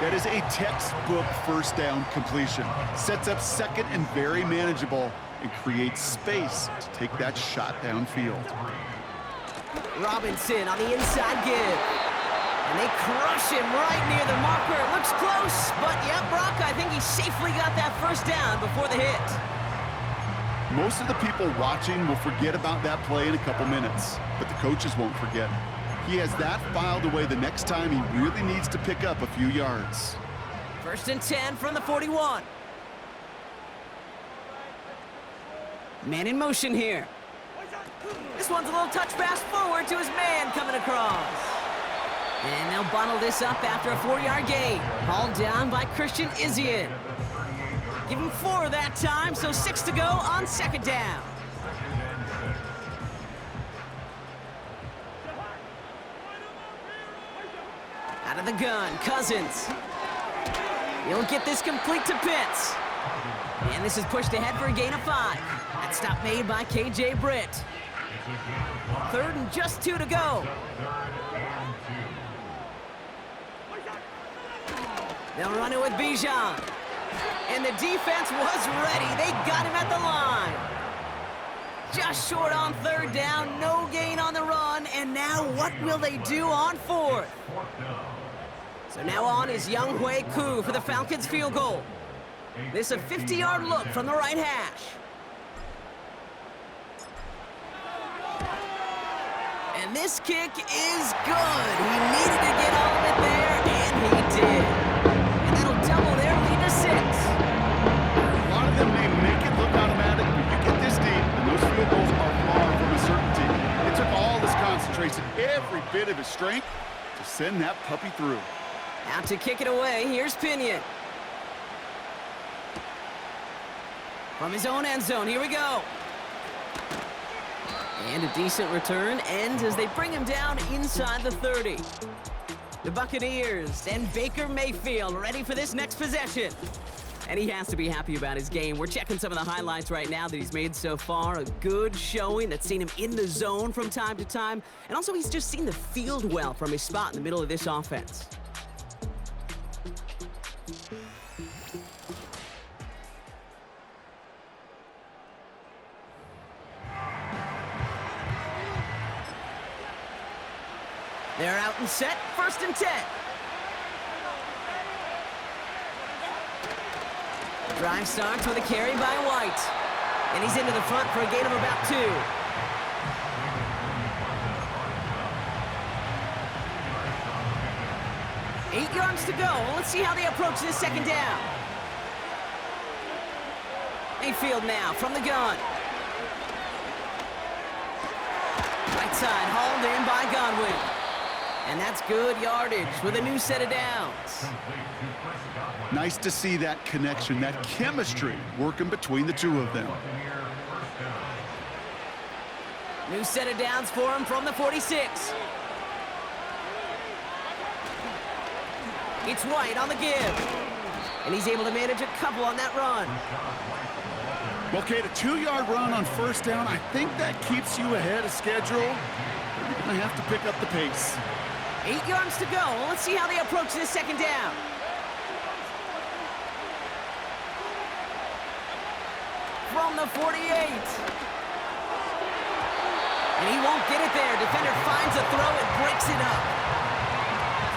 That is a textbook first down completion. Sets up second and very manageable and creates space to take that shot downfield. Robinson on the inside give. And they crush him right near the marker. It looks close, but yeah, Brock, I think he safely got that first down before the hit. Most of the people watching will forget about that play in a couple minutes, but the coaches won't forget. He has that filed away the next time he really needs to pick up a few yards. 1st and 10 from the 41. Man in motion here. This one's a little touch pass forward to his man coming across. And they'll bottle this up after a 4-yard gain. Hauled down by Christian Izien. Give him 4 that time, so 6 to go on 2nd down. Out of the gun, Cousins. He'll get this complete to Pitts. And this is pushed ahead for a gain of 5. That stop made by KJ Britt. 3rd and just 2 to go. They'll run it with Bijan. And the defense was ready. They got him at the line. Just short on 3rd down, no gain on the run. And now what will they do on 4th? So now on is Younghoe Koo for the Falcons field goal. This is a 50-yard look from the right hash. And this kick is good. He needed to get all of it there, and he did. And that'll double their lead to 6. A lot of them may make it look automatic, but you get this deep, and those field goals are far from a certainty. It took all his concentration, every bit of his strength, to send that puppy through. Out to kick it away, here's Pinion. From his own end zone, here we go. And a decent return ends as they bring him down inside the 30. The Buccaneers and Baker Mayfield ready for this next possession. And he has to be happy about his game. We're checking some of the highlights right now that he's made so far. A good showing that's seen him in the zone from time to time. And also he's just seen the field well from his spot in the middle of this offense. They're out and set, 1st and 10. Drive starts with a carry by White. And he's into the front for a gain of about 2. Eight yards to go. Let's see how they approach this 2nd down. Mayfield now from the gun. Right side hauled in by Godwin. And that's good yardage with a new set of downs. Nice to see that connection, that chemistry working between the two of them. New set of downs for him from the 46. It's White on the give. And he's able to manage a couple on that run. Well, Kate, a 2-yard run on 1st down, I think that keeps you ahead of schedule. You're going to have to pick up the pace. 8 yards to go. Let's see how they approach this 2nd down. From the 48. And he won't get it there. Defender finds a throw and breaks it up.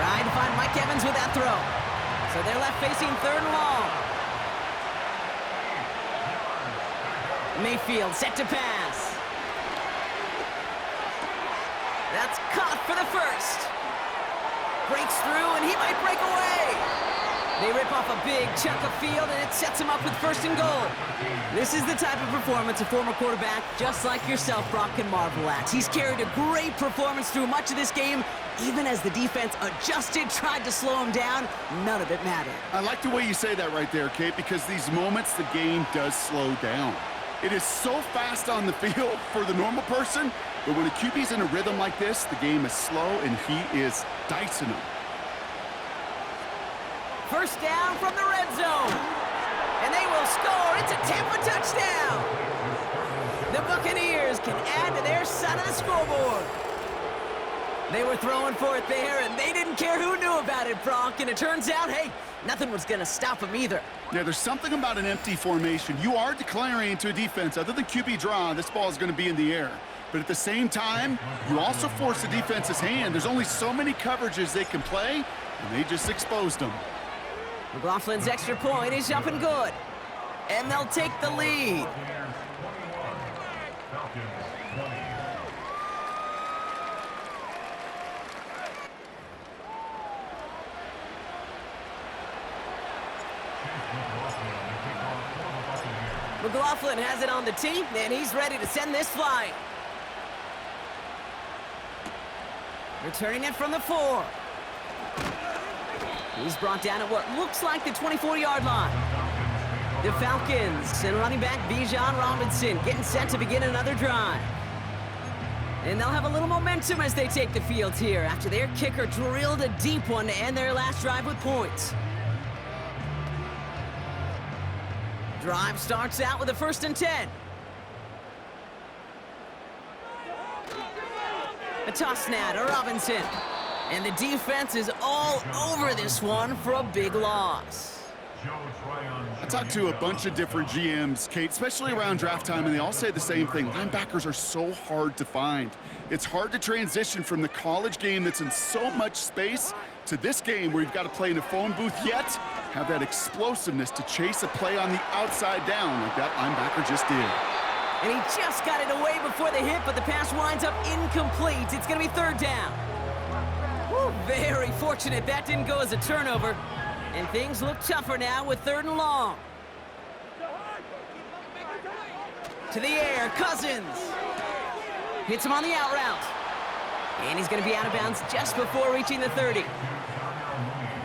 Trying to find Mike Evans with that throw. So they're left facing 3rd and long. Mayfield set to pass. That's caught for the 1st. Breaks through, and he might break away. They rip off a big chunk of field, and it sets him up with 1st and goal. This is the type of performance a former quarterback, just like yourself, Brock, can marvel at. He's carried a great performance through much of this game. Even as the defense adjusted, tried to slow him down, none of it mattered. I like the way you say that right there, Kate, because these moments the game does slow down. It is so fast on the field for the normal person, but when a QB's in a rhythm like this, the game is slow and he is dicing them. 1st down from the red zone. And they will score. It's a Tampa touchdown. The Buccaneers can add to their side of the scoreboard. They were throwing for it there, and they didn't care who knew about it, Brock. And it turns out, hey, nothing was going to stop them either. Yeah, there's something about an empty formation. You are declaring to a defense, other than QB draw, this ball is going to be in the air. But at the same time, you also force the defense's hand. There's only so many coverages they can play, and they just exposed them. McLaughlin's extra point is up and good. And they'll take the lead. McLaughlin has it on the tee, and he's ready to send this flying. Returning it from the 4. He's brought down at what looks like the 24-yard line. The Falcons and running back Bijan Robinson getting set to begin another drive. And they'll have a little momentum as they take the field here after their kicker drilled a deep one to end their last drive with points. Drive starts out with a 1st and 10. A toss now to Robinson. And the defense is all over this one for a big loss. I talked to a bunch of different GMs, Kate, especially around draft time, and they all say the same thing. Linebackers are so hard to find. It's hard to transition from the college game that's in so much space to this game where you've got to play in a phone booth, yet have that explosiveness to chase a play on the outside down like that linebacker just did. And he just got it away before the hit, but the pass winds up incomplete. It's going to be 3rd down. Woo, very fortunate that didn't go as a turnover. And things look tougher now with 3rd and long. To the air, Cousins. Hits him on the out route. And he's going to be out of bounds just before reaching the 30.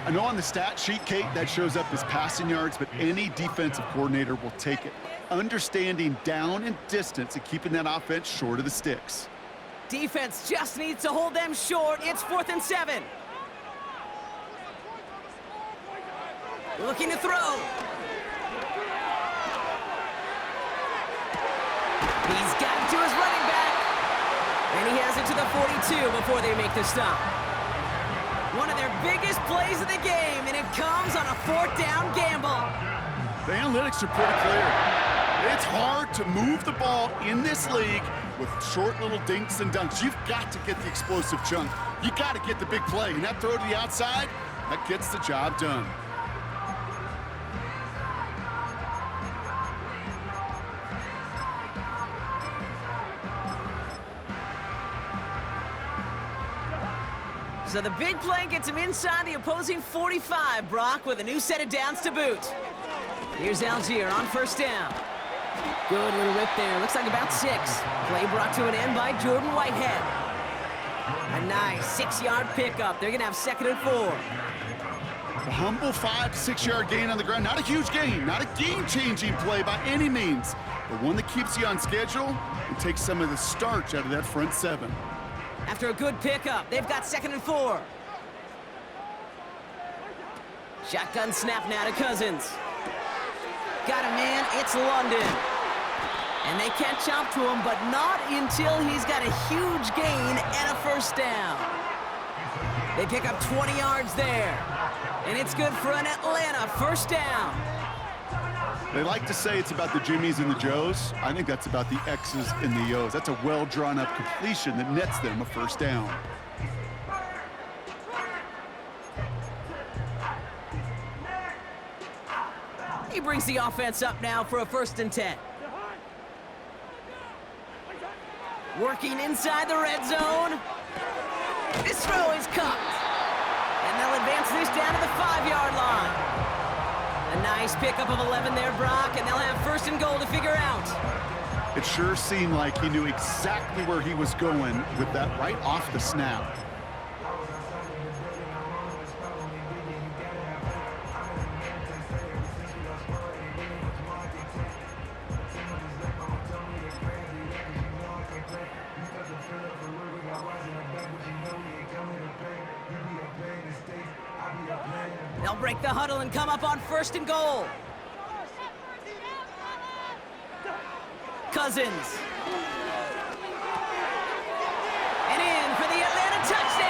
I know on the stat sheet, Kate, that shows up as passing yards, but any defensive coordinator will take it. Understanding down and distance and keeping that offense short of the sticks. Defense just needs to hold them short. It's 4th and 7. Looking to throw. He's got it to his running back. And he has it to the 42 before they make the stop. One of their biggest plays of the game, and it comes on a 4th down gamble. The analytics are pretty clear. It's hard to move the ball in this league with short little dinks and dunks. You've got to get the explosive chunk. You got to get the big play. And that throw to the outside, that gets the job done. So the big play gets him inside the opposing 45, Brock, with a new set of downs to boot. Here's Algier on 1st down. Good little rip there. Looks like about 6. Play brought to an end by Jordan Whitehead. A nice 6-yard pickup. They're going to have 2nd and 4. A humble 5 to 6 yard gain on the ground. Not a huge gain, not a game-changing play by any means, but one that keeps you on schedule and takes some of the starch out of that front 7. After a good pickup, they've got 2nd and 4. Shotgun snap now to Cousins. Got a man, it's London. And they catch up to him, but not until he's got a huge gain and a 1st down. They pick up 20 yards there. And it's good for an Atlanta 1st down. They like to say it's about the Jimmies and the Joes. I think that's about the X's and the O's. That's a well-drawn-up completion that nets them a 1st down. He brings the offense up now for a 1st and 10. Working inside the red zone. This throw is caught. And they'll advance this down to the 5-yard line. A nice pickup of 11 there, Brock, and they'll have 1st and goal to figure out. It sure seemed like he knew exactly where he was going with that right off the snap. They'll break the huddle and come up on 1st and goal. Cousins. And in for the Atlanta touchdown.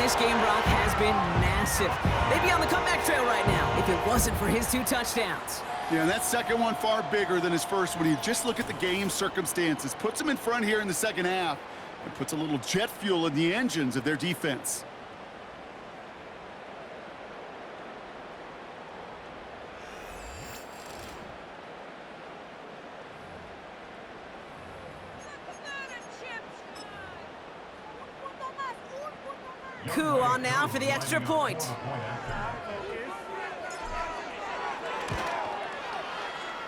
this game, Brock, has been massive. They'd be on the comeback trail right now if it wasn't for his 2 touchdowns. Yeah, and that second one far bigger than his first when you just look at the game circumstances. Puts them in front here in the second half and puts a little jet fuel in the engines of their defense. Coup on now for the extra point.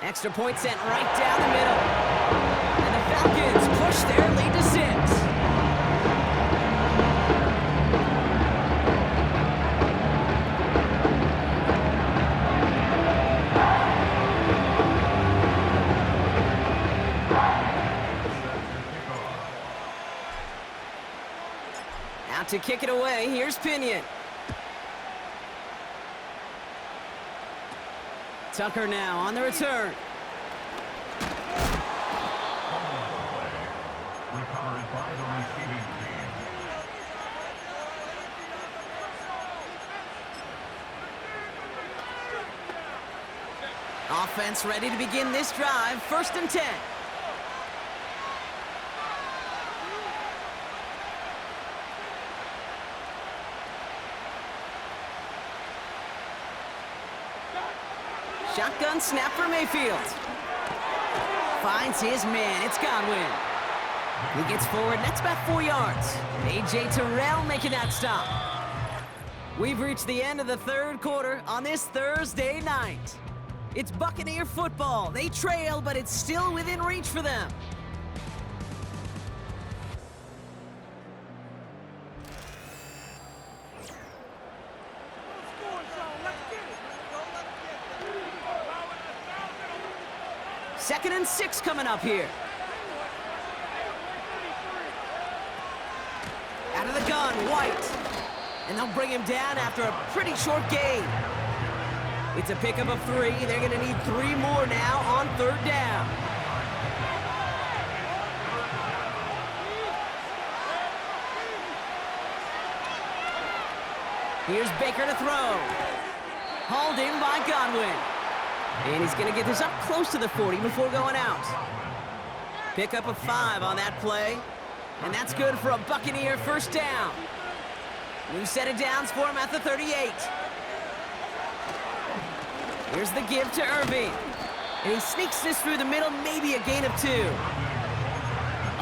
Extra point sent right down the middle. And the Falcons push their lead to 6. Out to kick it away, here's Pinion. Tucker now on the return. Offense ready to begin this drive, 1st and 10. Shotgun snap for Mayfield. Finds his man. It's Godwin. He gets forward. That's about 4 yards. A.J. Terrell making that stop. We've reached the end of the 3rd quarter on this Thursday night. It's Buccaneer football. They trail, but it's still within reach for them. Second and 6 coming up here. Out of the gun, White. And they'll bring him down after a pretty short gain. It's a pickup of 3. They're going to need 3 more now on 3rd down. Here's Baker to throw. Hauled in by Godwin. And he's going to get this up close to the 40 before going out. Pickup of 5 on that play. And that's good for a Buccaneer 1st down. New set of downs for him at the 38. Here's the give to Irving. And he sneaks this through the middle, maybe a gain of 2.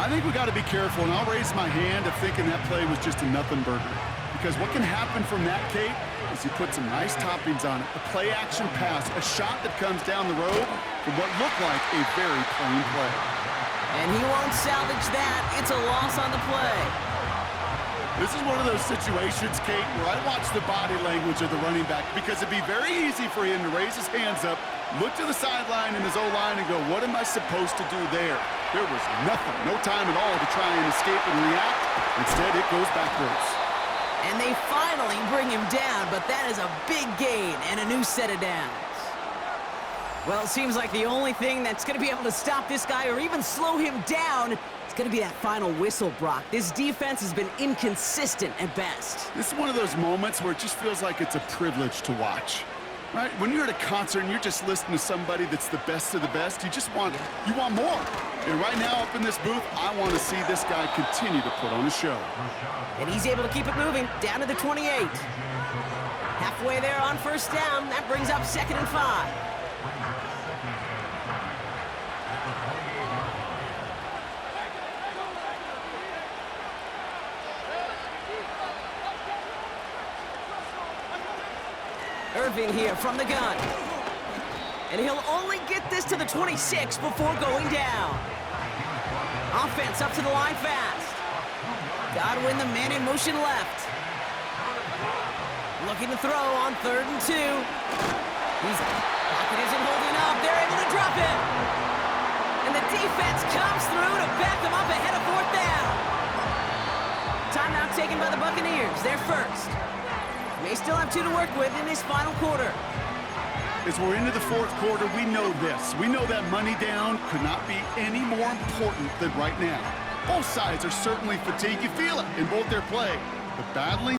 I think we got to be careful, and I'll raise my hand of thinking that play was just a nothing burger. Because what can happen from that, Kate, is you put some nice toppings on it. A play-action pass, a shot that comes down the road from what looked like a very plain play. And he won't salvage that. It's a loss on the play. This is one of those situations, Kate, where I watch the body language of the running back because it'd be very easy for him to raise his hands up, look to the sideline in his O-line and go, what am I supposed to do there? There was nothing, no time at all to try and escape and react. Instead, it goes backwards. And they finally bring him down, but that is a big gain and a new set of downs. Well, it seems like the only thing that's going to be able to stop this guy or even slow him down is going to be that final whistle, Brock. This defense has been inconsistent at best. This is one of those moments where it just feels like it's a privilege to watch. Right? When you're at a concert and you're just listening to somebody that's the best of the best, you want more. And right now up in this booth, I want to see this guy continue to put on a show. And he's able to keep it moving down to the 28. Halfway there on 1st down. That brings up 2nd and 5. Irving here from the gun. And he'll only get this to the 26 before going down. Offense up to the line fast. Godwin, the man in motion left. Looking to throw on 3rd and 2. His pocket isn't holding up. They're able to drop it. And the defense comes through to back them up ahead of 4th down. Timeout taken by the Buccaneers. They're first. May still have 2 to work with in this final quarter. As we're into the 4th quarter, we know this. We know that money down could not be any more important than right now. Both sides are certainly fatigued. You feel it in both their play. But battling